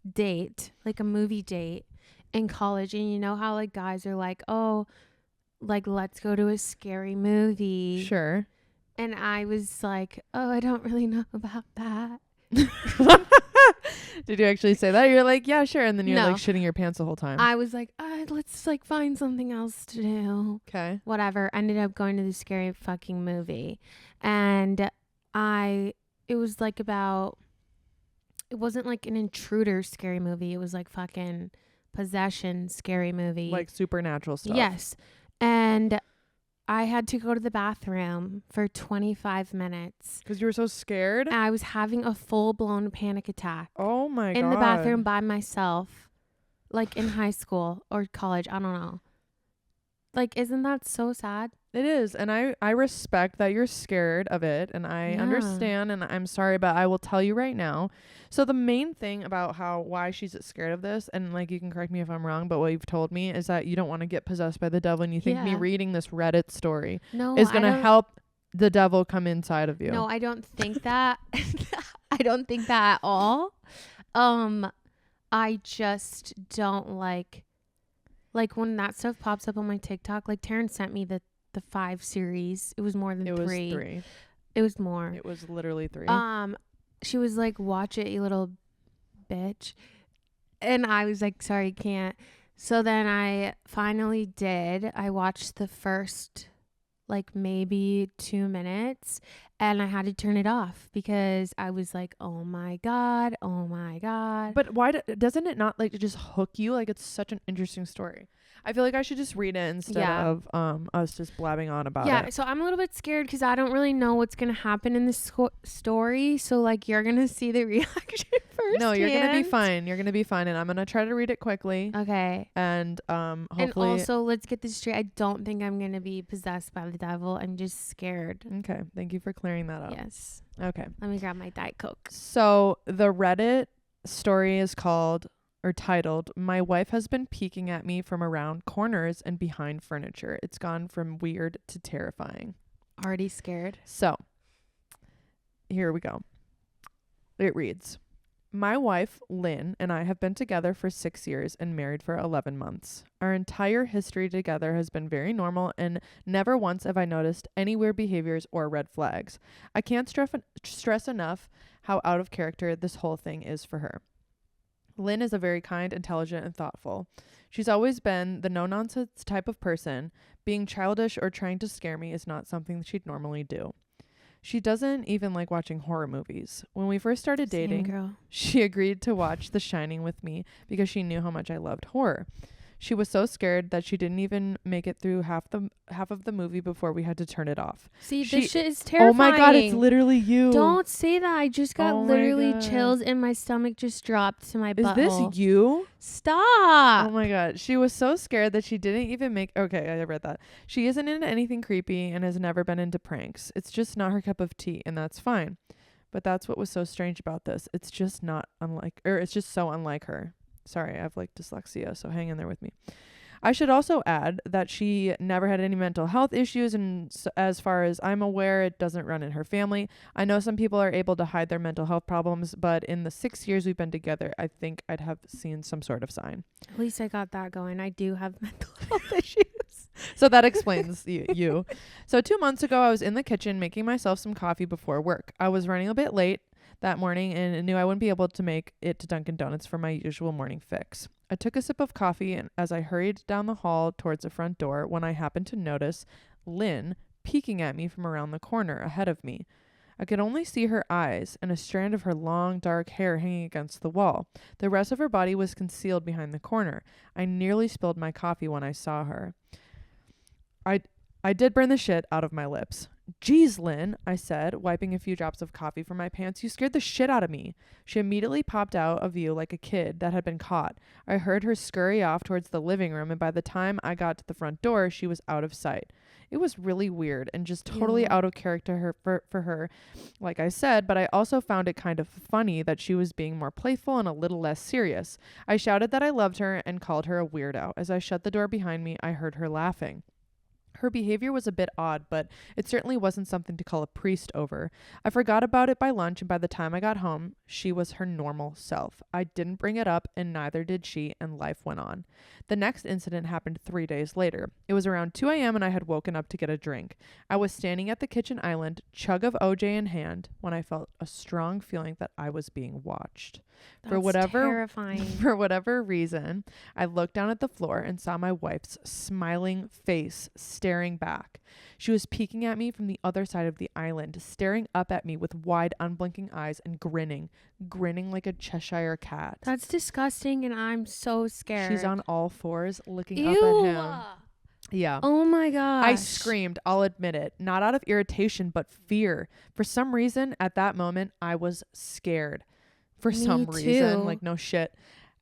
date, like a movie date in college, and you know how like guys are like, oh, like let's go to a scary movie. Sure. And I was like, oh, I don't really know about that. Did you actually say that? You're like, yeah, sure. And then you're No. like shitting your pants the whole time. I was like, let's like find something else to do. Okay. Whatever. Ended up going to the scary fucking movie. And it was like about, it wasn't like an intruder scary movie. It was like fucking possession scary movie. Like supernatural stuff. Yes. And I had to go to the bathroom for 25 minutes. Because you were so scared? I was having a full-blown panic attack. Oh my God. In the bathroom by myself. Like in high school or college. I don't know. Like, isn't that so sad? It is. And I respect that you're scared of it. And I understand. And I'm sorry, but I will tell you right now. So the main thing about why she's scared of this, and like you can correct me if I'm wrong, but what you've told me is that you don't want to get possessed by the devil, and you think me reading this Reddit story is going to help the devil come inside of you. No, I don't think that. I don't think that at all. I just don't like when that stuff pops up on my TikTok. Like Taryn sent me the 5 series. It was more than 3. It was 3. It was more. It was literally 3. She was like, watch it, you little bitch. And I was like, sorry, can't. So then I finally did. I watched the first like maybe 2 minutes, and I had to turn it off because I was like, oh my God. But why doesn't it not like just hook you? Like, it's such an interesting story. I feel like I should just read it instead of us just blabbing on about it. Yeah, so I'm a little bit scared because I don't really know what's going to happen in this story. So, like, you're going to see the reaction first. No, you're gonna be fine. You're gonna be fine, and I'm gonna try to read it quickly. Okay. And hopefully. And also, let's get this straight. I don't think I'm gonna be possessed by the devil. I'm just scared. Okay. Thank you for clearing that up. Yes. Okay. Let me grab my Diet Coke. So the Reddit story is titled, "My wife has been peeking at me from around corners and behind furniture. It's gone from weird to terrifying." Already scared. So here we go. It reads, "My wife, Lynn, and I have been together for 6 years and married for 11 months. Our entire history together has been very normal, and never once have I noticed any weird behaviors or red flags. I can't stress enough how out of character this whole thing is for her. Lynn is a very kind, intelligent, and thoughtful. She's always been the no-nonsense type of person. Being childish or trying to scare me is not something she'd normally do. She doesn't even like watching horror movies. When we first started dating, she agreed to watch The Shining with me because she knew how much I loved horror. She was so scared that she didn't even make it through half of the movie before we had to turn it off." See, this shit is terrifying. Oh my God, it's literally you. Don't say that. I just got literally chills and my stomach just dropped to my butthole. Is this you? Stop. Oh my God. She was so scared that she didn't even okay, I read that. "She isn't into anything creepy and has never been into pranks. It's just not her cup of tea, and that's fine. But that's what was so strange about this. It's just it's just so unlike her." Sorry, I have like dyslexia, so hang in there with me. "I should also add that she never had any mental health issues, and as far as I'm aware, it doesn't run in her family. I know some people are able to hide their mental health problems, but in the 6 years we've been together, I think I'd have seen some sort of sign." At least I got that going. I do have mental health issues. So that explains you. "So 2 months ago, I was in the kitchen making myself some coffee before work. I was running a bit late that morning and knew I wouldn't be able to make it to Dunkin' Donuts for my usual morning fix. I took a sip of coffee, and as I hurried down the hall towards the front door, when I happened to notice Lynn peeking at me from around the corner ahead of me. I could only see her eyes and a strand of her long, dark hair hanging against the wall. The rest of her body was concealed behind the corner. I nearly spilled my coffee when I saw her. I did burn the shit out of my lips. 'Geez, Lynn,' I said, wiping a few drops of coffee from my pants. 'You scared the shit out of me.' She immediately popped out of view like a kid that had been caught. I heard her scurry off towards the living room, and by the time I got to the front door, she was out of sight. It was really weird and just totally out of character for her, like I said, but I also found it kind of funny that she was being more playful and a little less serious. I shouted that I loved her and called her a weirdo. As I shut the door behind me, I heard her laughing. Her behavior was a bit odd, but it certainly wasn't something to call a priest over. I forgot about it by lunch, and by the time I got home, she was her normal self. I didn't bring it up, and neither did she, and life went on. The next incident happened 3 days later. It was around 2 a.m., and I had woken up to get a drink. I was standing at the kitchen island, chug of OJ in hand, when I felt a strong feeling that I was being watched. That's terrifying. For whatever reason, I looked down at the floor and saw my wife's smiling face staring back. She was peeking at me from the other side of the island, staring up at me with wide, unblinking eyes and grinning like a Cheshire cat. That's disgusting, and I'm so scared. She's on all fours, looking up at him. Yeah. Oh my gosh. I screamed, I'll admit it, not out of irritation, but fear. For some reason, at that moment, I was scared. For some reason, like no shit.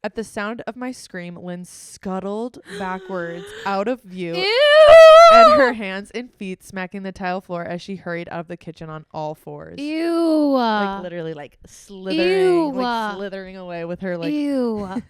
At the sound of my scream, Lynn scuttled backwards out of view. Ew! And her hands and feet smacking the tile floor as she hurried out of the kitchen on all fours. Ew. Like literally like slithering away with her like. Ew.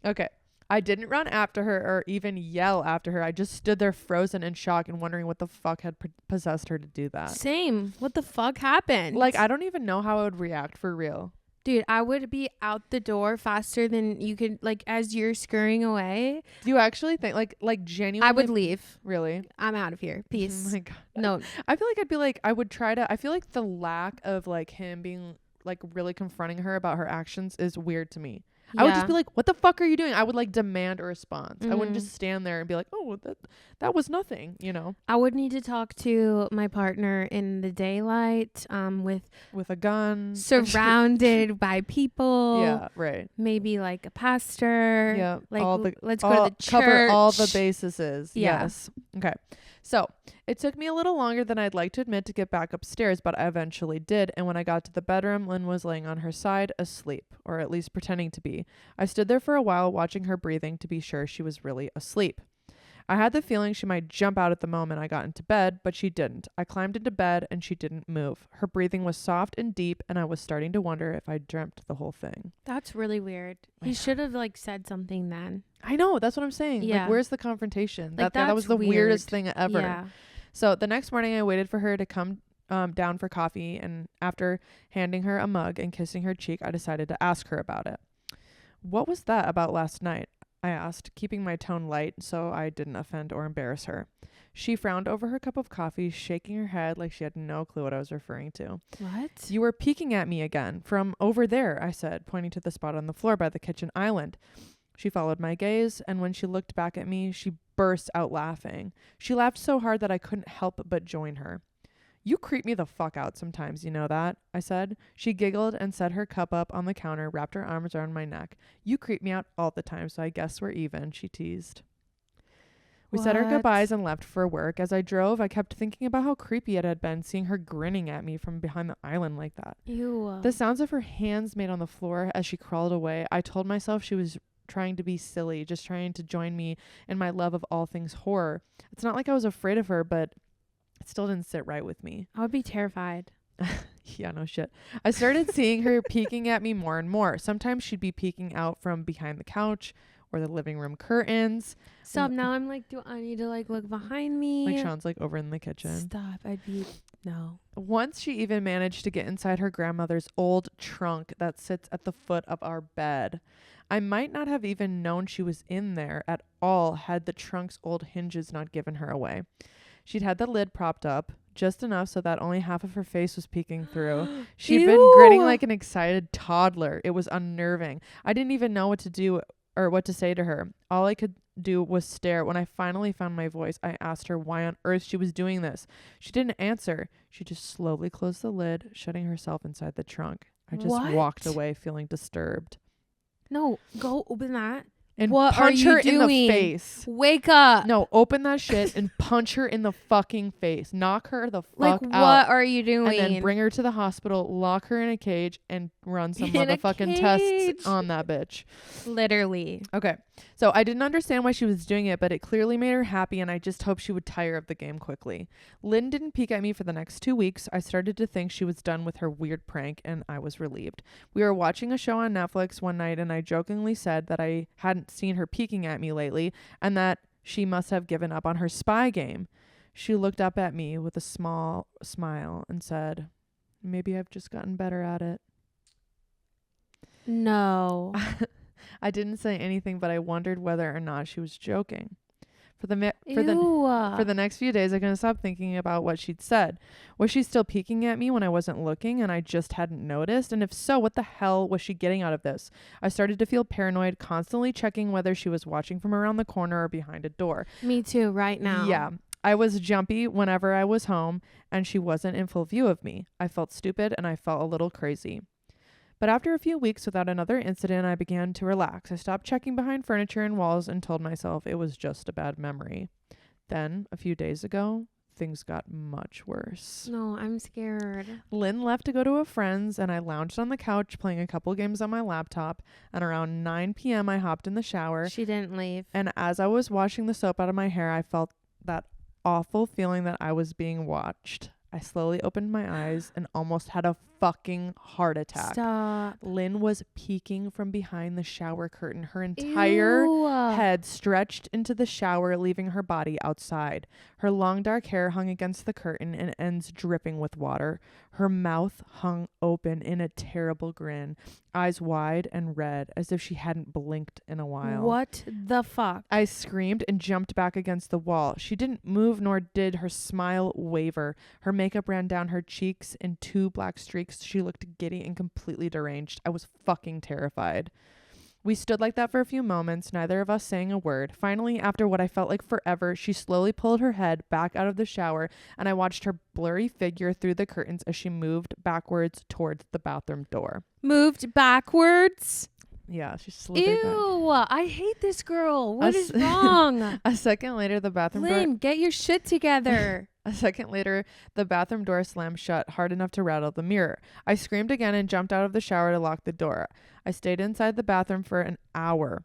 Okay. I didn't run after her or even yell after her. I just stood there frozen in shock and wondering what the fuck had possessed her to do that. Same. What the fuck happened? Like, I don't even know how I would react for real. Dude, I would be out the door faster than you could, like, as you're scurrying away. Do you actually think, like genuinely? I would leave. Really? I'm out of here. Peace. Oh my God. No. I feel like I'd be like, I would try to, I feel like the lack of, like, him being, like, really confronting her about her actions is weird to me. Yeah. I would just be like, what the fuck are you doing? I would, like, demand a response. I wouldn't just stand there and be like, oh, that was nothing, you know? I would need to talk to my partner in the daylight, with a gun. Surrounded by people. Yeah, right. Maybe, like, a pastor. Yeah. Like, let's go to the church. Cover all the bases. Yeah. Yes. Okay. So it took me a little longer than I'd like to admit to get back upstairs, but I eventually did. And when I got to the bedroom, Lynn was laying on her side, asleep, or at least pretending to be. I stood there for a while, watching her breathing to be sure she was really asleep. I had the feeling she might jump out at the moment I got into bed, but she didn't. I climbed into bed and she didn't move. Her breathing was soft and deep, and I was starting to wonder if I dreamt the whole thing. That's really weird. He should have like said something then. I know, that's what I'm saying. Yeah. Like, where's the confrontation? Like, that was the weird. weirdest thing ever. Yeah. So the next morning I waited for her to come down for coffee, and after handing her a mug and kissing her cheek, I decided to ask her about it. What was that about last night? I asked, keeping my tone light so I didn't offend or embarrass her. She frowned over her cup of coffee, shaking her head like she had no clue what I was referring to. What? You were peeking at me again, from over there, I said, pointing to the spot on the floor by the kitchen island. She followed my gaze, and when she looked back at me, she burst out laughing. She laughed so hard that I couldn't help but join her. You creep me the fuck out sometimes, you know that, I said. She giggled and set her cup up on the counter, wrapped her arms around my neck. You creep me out all the time, so I guess we're even, she teased. We said our goodbyes and left for work. As I drove, I kept thinking about how creepy it had been seeing her grinning at me from behind the island like that. Ew. The sounds of her hands made on the floor as she crawled away, I told myself she was trying to be silly, just trying to join me in my love of all things horror. It's not like I was afraid of her, but it still didn't sit right with me. I would be terrified. Yeah, no shit. I started seeing her peeking at me more and more. Sometimes she'd be peeking out from behind the couch or the living room curtains. Stop. Now I'm like, do I need to like look behind me? Like Sean's like over in the kitchen. Stop. No. Once she even managed to get inside her grandmother's old trunk that sits at the foot of our bed. I might not have even known she was in there at all had the trunk's old hinges not given her away. She'd had the lid propped up, just enough so that only half of her face was peeking through. She'd been grinning like an excited toddler. It was unnerving. I didn't even know what to do or what to say to her. All I could do was stare. When I finally found my voice, I asked her why on earth she was doing this. She didn't answer. She just slowly closed the lid, shutting herself inside the trunk. I just walked away feeling disturbed. No, go open that. And what punch are her you in the doing? face. Wake up. No, open that shit and punch her in the fucking face. Knock her the fuck like, out. what are you doing? And then bring her to the hospital, lock her in a cage, and run some In a motherfucking cage. tests on that bitch. Literally. Okay. So I didn't understand why she was doing it, but it clearly made her happy, and I just hoped she would tire of the game quickly. Lynn didn't peek at me for the next 2 weeks. I started to think she was done with her weird prank, and I was relieved. We were watching a show on Netflix one night, and I jokingly said that I hadn't seen her peeking at me lately, and that she must have given up on her spy game. She looked up at me with a small smile and said, "Maybe I've just gotten better at it." No. I didn't say anything, but I wondered whether or not she was joking. For the next few days, I couldn't stop thinking about what she'd said. Was she still peeking at me when I wasn't looking and I just hadn't noticed? And if so, what the hell was she getting out of this? I started to feel paranoid, constantly checking whether she was watching from around the corner or behind a door. Me too, right now. Yeah. I was jumpy whenever I was home and she wasn't in full view of me. I felt stupid and I felt a little crazy. But after a few weeks without another incident, I began to relax. I stopped checking behind furniture and walls and told myself it was just a bad memory. Then, a few days ago, things got much worse. No, I'm scared. Lynn left to go to a friend's, and I lounged on the couch playing a couple games on my laptop. And around 9 p.m., I hopped in the shower. She didn't leave. And as I was washing the soap out of my hair, I felt that awful feeling that I was being watched. I slowly opened my eyes and almost had a fucking heart attack. Stop. Lynn was peeking from behind the shower curtain. Her entire head stretched into the shower, leaving her body outside. Her long dark hair hung against the curtain and ends dripping with water. Her mouth hung open in a terrible grin, eyes wide and red as if she hadn't blinked in a while. What the fuck? I screamed and jumped back against the wall. She didn't move, nor did her smile waver. Her makeup ran down her cheeks in 2 black streaks. She looked giddy and completely deranged. I was fucking terrified. We stood like that for a few moments, neither of us saying a word. Finally, after what I felt like forever, she slowly pulled her head back out of the shower, and I watched her blurry figure through the curtains as she moved backwards towards the bathroom door. Moved backwards? Yeah, she slithered back. Ew, I hate this girl. What is Us- wrong? A second later, the bathroom door. Lynn, get your shit together. A second later, the bathroom door slammed shut hard enough to rattle the mirror. I screamed again and jumped out of the shower to lock the door. I stayed inside the bathroom for an hour.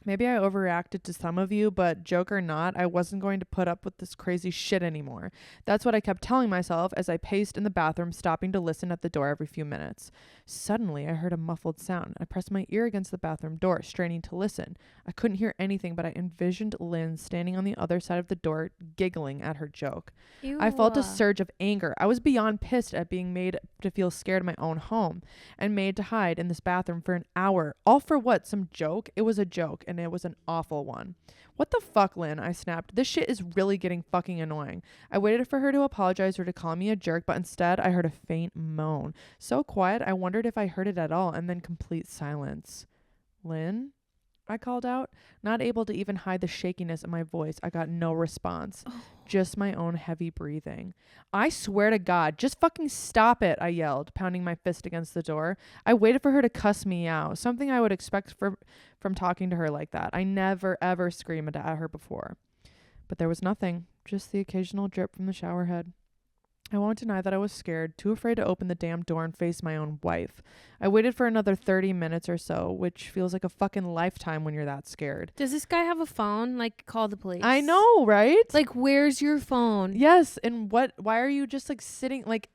Maybe I overreacted to some of you, but joke or not, I wasn't going to put up with this crazy shit anymore. That's what I kept telling myself as I paced in the bathroom, stopping to listen at the door every few minutes. Suddenly, I heard a muffled sound. I pressed my ear against the bathroom door, straining to listen. I couldn't hear anything, but I envisioned Lynn standing on the other side of the door, giggling at her joke. Ew. I felt a surge of anger. I was beyond pissed at being made to feel scared in my own home and made to hide in this bathroom for an hour. All for what? Some joke? It was a joke, and it was an awful one. What the fuck, Lynn? I snapped. This shit is really getting fucking annoying. I waited for her to apologize or to call me a jerk, but instead I heard a faint moan. So quiet, I wondered if I heard it at all, and then complete silence. Lynn? I called out, not able to even hide the shakiness in my voice. I got no response, just my own heavy breathing. I swear to God, just fucking stop it, I yelled, pounding my fist against the door. I waited for her to cuss me out, something I would expect from talking to her like that. I never, ever screamed at her before. But there was nothing, just the occasional drip from the shower head. I won't deny that I was scared, too afraid to open the damn door and face my own wife. I waited for another 30 minutes or so, which feels like a fucking lifetime when you're that scared. Does this guy have a phone? Like, call the police. I know, right? Like, where's your phone? Yes, and why are you just like sitting like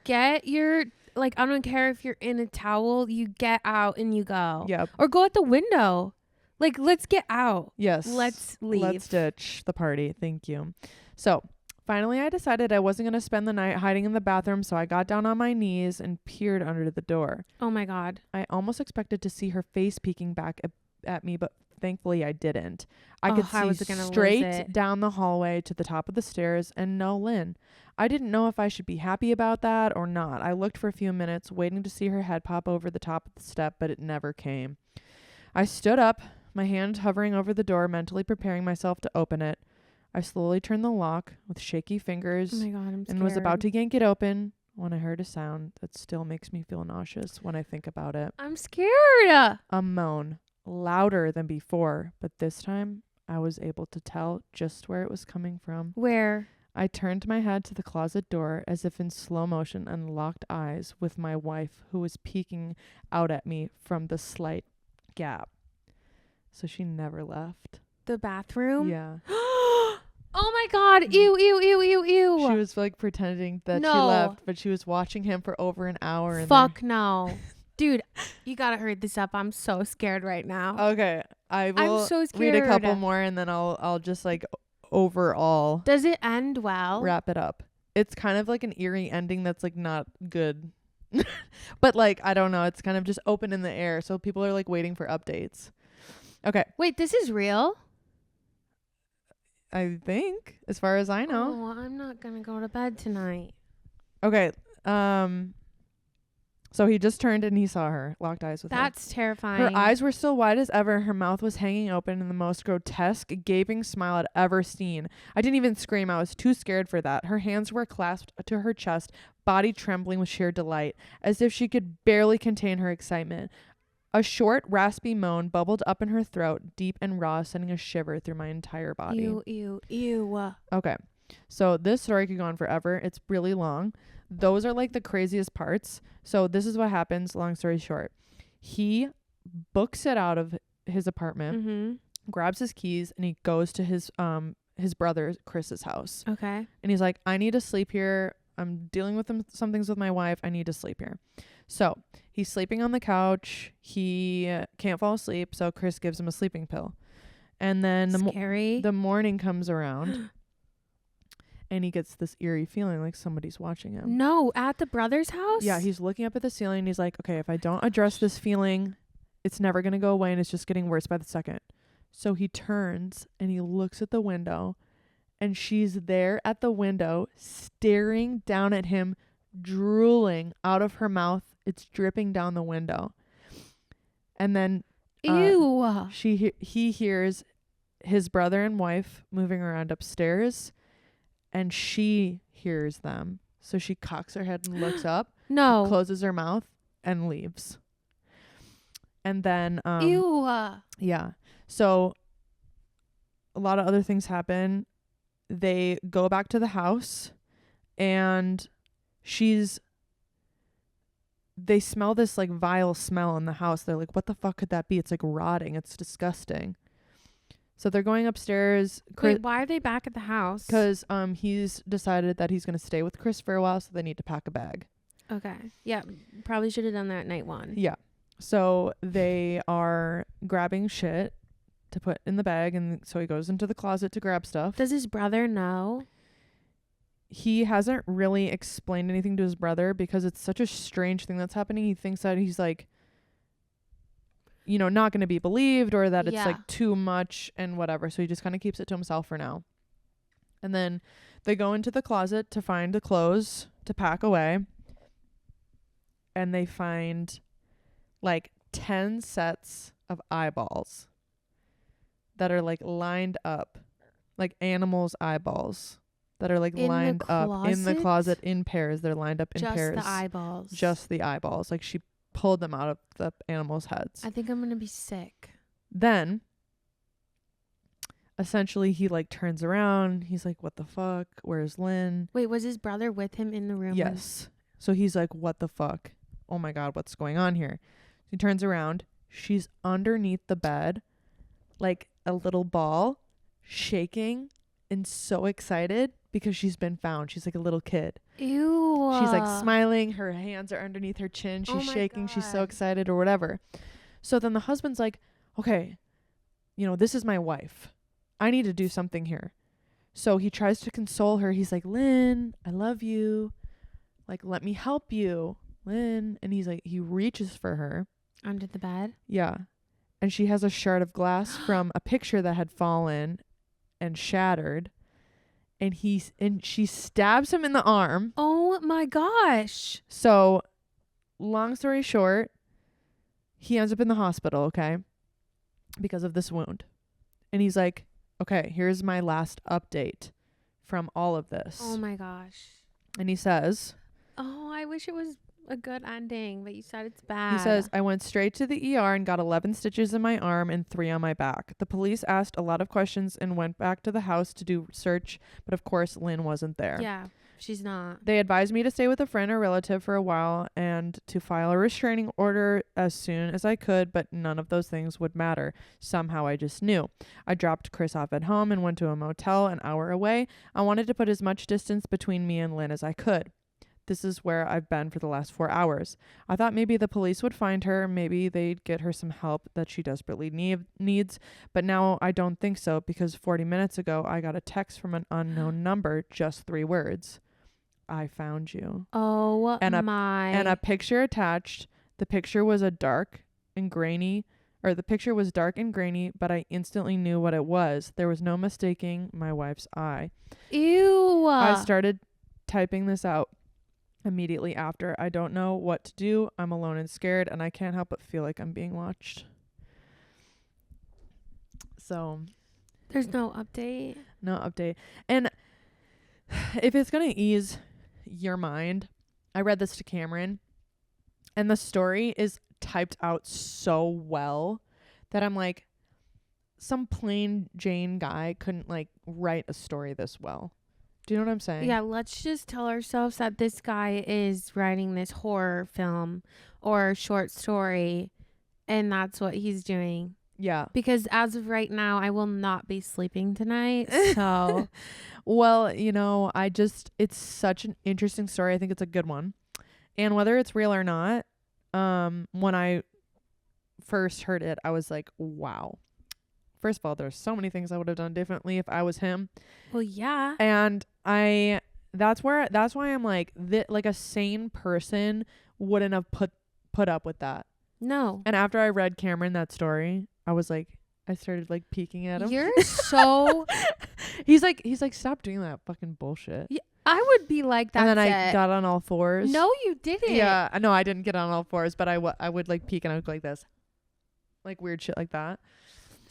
Get your, like, I don't care if you're in a towel, you get out and you go. Yep. Or go at the window. Like, let's get out. Yes. Let's leave. Let's ditch the party. Thank you. So, finally, I decided I wasn't going to spend the night hiding in the bathroom, so I got down on my knees and peered under the door. Oh, my God. I almost expected to see her face peeking back at me, but thankfully I didn't. I could see straight down the hallway to the top of the stairs and no Lynn. I didn't know if I should be happy about that or not. I looked for a few minutes, waiting to see her head pop over the top of the step, but it never came. I stood up, my hand hovering over the door, mentally preparing myself to open it. I slowly turned the lock with shaky fingers Oh my God, I'm scared. and was about to yank it open when I heard a sound that still makes me feel nauseous when I think about it. I'm scared. A moan, louder than before, but this time I was able to tell just where it was coming from. Where? I turned my head to the closet door as if in slow motion and locked eyes with my wife, who was peeking out at me from the slight gap. So she never left. The bathroom? Yeah. Oh my God. Ew, ew, ew, ew, ew. She was like pretending that she left, but she was watching him for over an hour. Fuck no. Dude, you gotta hurry this up. I'm so scared right now. Okay. I will I'm so scared. read a couple more and then I'll just like overall Does it end well? wrap it up. It's kind of like an eerie ending that's like not good. But like, I don't know. It's kind of just open in the air. So people are like waiting for updates. Okay. Wait, this is real? I think, as far as I know. Oh, I'm not gonna go to bed tonight. Okay. So he just turned and he saw her, locked eyes with her. That's terrifying. Her eyes were still wide as ever. Her mouth was hanging open in the most grotesque, gaping smile I'd ever seen. I didn't even scream. I was too scared for that. Her hands were clasped to her chest, body trembling with sheer delight, as if she could barely contain her excitement. A short, raspy moan bubbled up in her throat, deep and raw, sending a shiver through my entire body. Ew, ew, ew. Okay. So this story could go on forever. It's really long. Those are like the craziest parts. So this is what happens, long story short. He books it out of his apartment, grabs his keys, and he goes to his brother Chris's house. Okay. And he's like, I need to sleep here. I'm dealing with some things with my wife. I need to sleep here. So he's sleeping on the couch. He can't fall asleep. So Chris gives him a sleeping pill. And then the morning comes around. And he gets this eerie feeling like somebody's watching him. No, at the brother's house? Yeah, he's looking up at the ceiling and he's like, okay, if I don't address this feeling, it's never going to go away and it's just getting worse by the second. So he turns and he looks at the window and she's there at the window staring down at him, drooling out of her mouth. It's dripping down the window. And then ew. He hears his brother and wife moving around upstairs. And she hears them. So she cocks her head and looks up. No. Closes her mouth and leaves. And then Ew. yeah. So a lot of other things happen. They go back to the house and they smell this like vile smell in the house. They're like, what the fuck could that be? It's like rotting. It's disgusting. So they're going upstairs. Wait, why are they back at the house? Because he's decided that he's going to stay with Chris for a while, so they need to pack a bag. Okay. Yeah, probably should have done that night one. Yeah. So they are grabbing shit to put in the bag, and so he goes into the closet to grab stuff. Does his brother know? He hasn't really explained anything to his brother because it's such a strange thing that's happening. He thinks that he's like, not going to be believed, or that it's like too much and whatever. So he just kind of keeps it to himself for now. And then they go into the closet to find the clothes to pack away. And they find like 10 sets of eyeballs that are like lined up, like animals' eyeballs that are like lined up in the closet in pairs. They're lined up in pairs. Just the eyeballs. Just the eyeballs. Like she pulled them out of the animals' heads. I think I'm going to be sick. Then essentially he like turns around. He's like, what the fuck? Where's Lynn? Wait, was his brother with him in the room? Yes. So he's like, what the fuck? Oh my God, what's going on here? He turns around. She's underneath the bed, like a little ball, shaking and so excited because she's been found. She's like a little kid. Ew. She's like smiling. Her hands are underneath her chin. She's shaking. God. She's so excited or whatever. So then the husband's like, okay, this is my wife. I need to do something here. So he tries to console her. He's like, Lynn, I love you. Like, let me help you, Lynn. And he's like, he reaches for her. Under the bed? Yeah. And she has a shard of glass from a picture that had fallen and shattered. And she stabs him in the arm. Oh my gosh. So, long story short, he ends up in the hospital, okay? Because of this wound. And he's like, okay, here's my last update from all of this. Oh my gosh. And he says, oh, I wish it was a good ending, but you said it's bad. He says, I went straight to the ER and got 11 stitches in my arm and 3 on my back. The police asked a lot of questions and went back to the house to do search, but of course Lynn wasn't there. Yeah, she's not. They advised me to stay with a friend or relative for a while and to file a restraining order as soon as I could, but none of those things would matter. Somehow I just knew. I dropped Chris off at home and went to a motel an hour away. I wanted to put as much distance between me and Lynn as I could. This is where I've been for the last 4 hours. I thought maybe the police would find her. Maybe they'd get her some help that she desperately needs. But now I don't think so because 40 minutes ago, I got a text from an unknown number, just 3 words. I found you. Oh, and a picture attached. The picture was dark and grainy, but I instantly knew what it was. There was no mistaking my wife's eye. Ew. I started typing this out immediately after. I don't know what to do. I'm alone and scared, and I can't help but feel like I'm being watched. So there's no update. No update. And if it's going to ease your mind, I read this to Cameron, and the story is typed out so well that I'm like, some plain Jane guy couldn't like write a story this well. Do you know what I'm saying? Yeah, let's just tell ourselves that this guy is writing this horror film or short story, and that's what he's doing. Yeah. Because as of right now, I will not be sleeping tonight. So, well, it's such an interesting story. I think it's a good one. And whether it's real or not, when I first heard it, I was like, wow. First of all, there's so many things I would have done differently if I was him. Well, yeah. And that's why I'm like, like a sane person wouldn't have put up with that. No. And after I read Cameron that story, I was like, I started like peeking at him. You're so. he's like, stop doing that fucking bullshit. Yeah, I would be like that. And then I got on all fours. No, you didn't. Yeah, no, I didn't get on all fours, but I would like peek and I would go like this, like weird shit like that.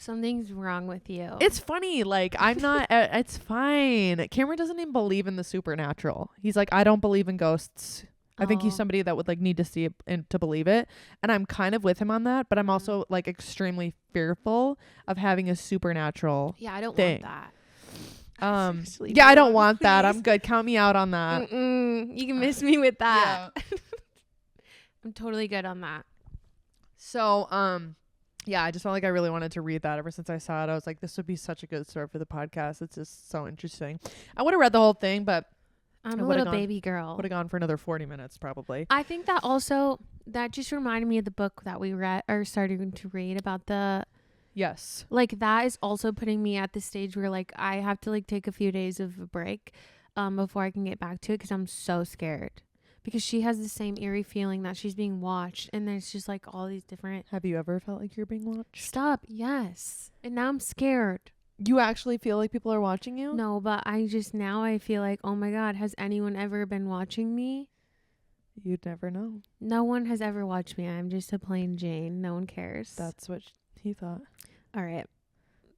Something's wrong with you. It's funny. Like, I'm not, it's fine. Cameron doesn't even believe in the supernatural. He's like, I don't believe in ghosts. I think he's Oh. somebody that would like need to see it and to believe it. And I'm kind of with him on that, but I'm also like extremely fearful of having a supernatural Yeah, I don't thing. want that. Yeah, do I don't one, want that. please. I'm good. Count me out on that. You can miss me with that. Yeah. I'm totally good on that. So, yeah, I just felt like I really wanted to read that ever since I saw it. I was like, this would be such a good story for the podcast. It's just so interesting. I would have read the whole thing, but I'm I a would've little baby girl. would have gone for another 40 minutes probably. I think that also, that just reminded me of the book that we read or started to read about the, Yes. like, that is also putting me at the stage where like I have to like take a few days of a break before I can get back to it, because I'm so scared, because she has the same eerie feeling that she's being watched, and there's just like all these different Have you ever felt like you're being watched? stop. Yes. And now I'm scared. You actually feel like people are watching you? No, but I feel like, oh my God, has anyone ever been watching me? You'd never know. No one has ever watched me. I'm just a plain Jane. No one cares. That's what he thought. All right.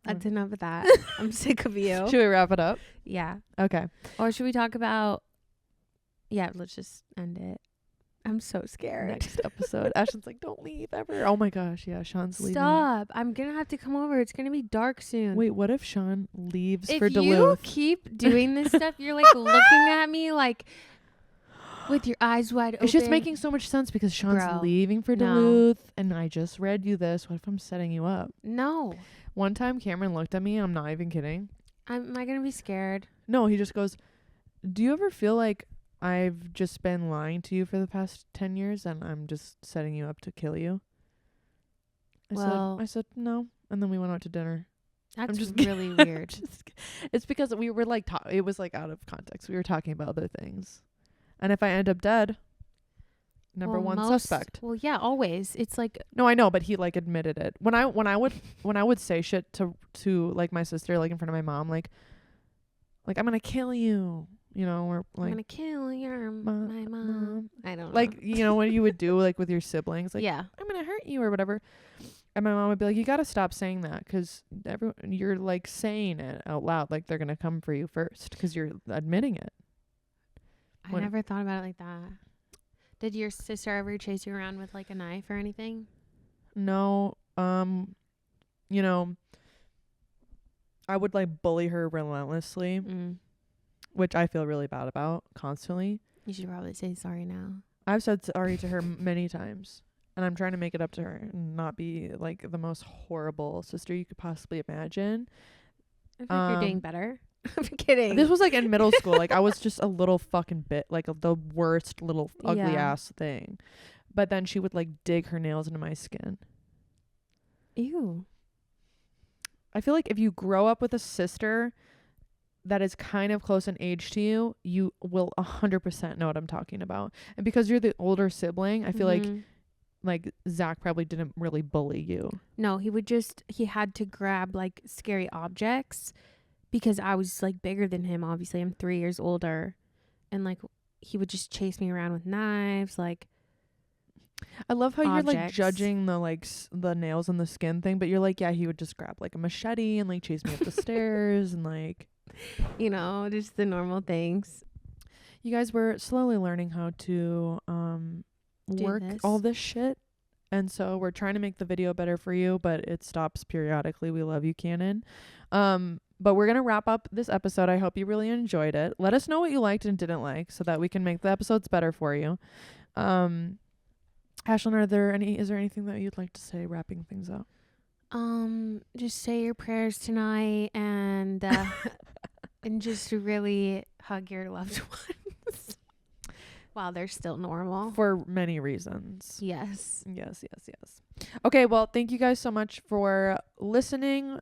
That's enough of that. I'm sick of you. Should we wrap it up? Yeah. Okay. Or should we talk about... Yeah, let's just end it. I'm so scared. Next episode. Ashlyn's like, don't leave ever. Oh my gosh. Yeah, Sean's leaving. Stop. I'm going to have to come over. It's going to be dark soon. Wait, what if Sean leaves if for you Duluth? keep doing this stuff, you're like looking at me like with your eyes wide open. It's just making so much sense because Sean's Bro, leaving for no. Duluth and I just read you this. What if I'm setting you up? No. One time Cameron looked at me. I'm not even kidding. Am I going to be scared? No, he just goes, do you ever feel like I've just been lying to you for the past 10 years and I'm just setting you up to kill you? I said, no. And then we went out to dinner. That's just really weird. It's because we were like, it was like out of context. We were talking about other things. And if I end up dead, number one suspect. Well, yeah, always. It's like, No, I know, but he like admitted it. When I would say shit to like my sister, like in front of my mom, like I'm gonna kill you, you know, or I'm like going to kill your my mom. I don't know. like, you know, what you would do like with your siblings, like yeah. I'm gonna hurt you or whatever. And my mom would be like, you gotta stop saying that because you're like saying it out loud, like they're gonna come for you first because you're admitting it. I never thought about it like that. Did your sister ever chase you around with like a knife or anything? No, you know, I would like bully her relentlessly, which I feel really bad about constantly. You should probably say sorry now. I've said sorry to her many times, and I'm trying to make it up to her and not be like the most horrible sister you could possibly imagine. I think you're doing better. I'm kidding. This was like in middle school. Like I was just a little fucking bit, like the worst little ugly Yeah. ass thing. But then she would like dig her nails into my skin. Ew. I feel like if you grow up with a sister that is kind of close in age to you, you will 100% know what I'm talking about. And because you're the older sibling, I feel like Zach probably didn't really bully you. No, he had to grab like scary objects because I was like bigger than him. Obviously, I'm 3 years older, and like he would just chase me around with knives. Like, I love how you're like Objects. judging the like the nails and the skin thing, but you're like, yeah, he would just grab like a machete and like chase me up the stairs and like, you know, just the normal things. you guys were slowly learning how to work all this shit. And so we're trying to make the video better for you, but it stops periodically. We love you, Canon. But we're going to wrap up this episode. I hope you really enjoyed it. Let us know what you liked and didn't like so that we can make the episodes better for you. Ashlyn, is there anything that you'd like to say wrapping things up? Just say your prayers tonight and and just really hug your loved ones while they're still normal. For many reasons. Yes. Yes. Okay, well, thank you guys so much for listening.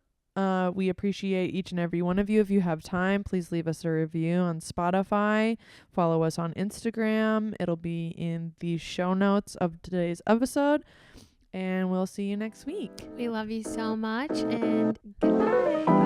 We appreciate each and every one of you. If you have time, please leave us a review on Spotify. Follow us on Instagram. It'll be in the show notes of today's episode. And we'll see you next week. We love you so much, and goodbye.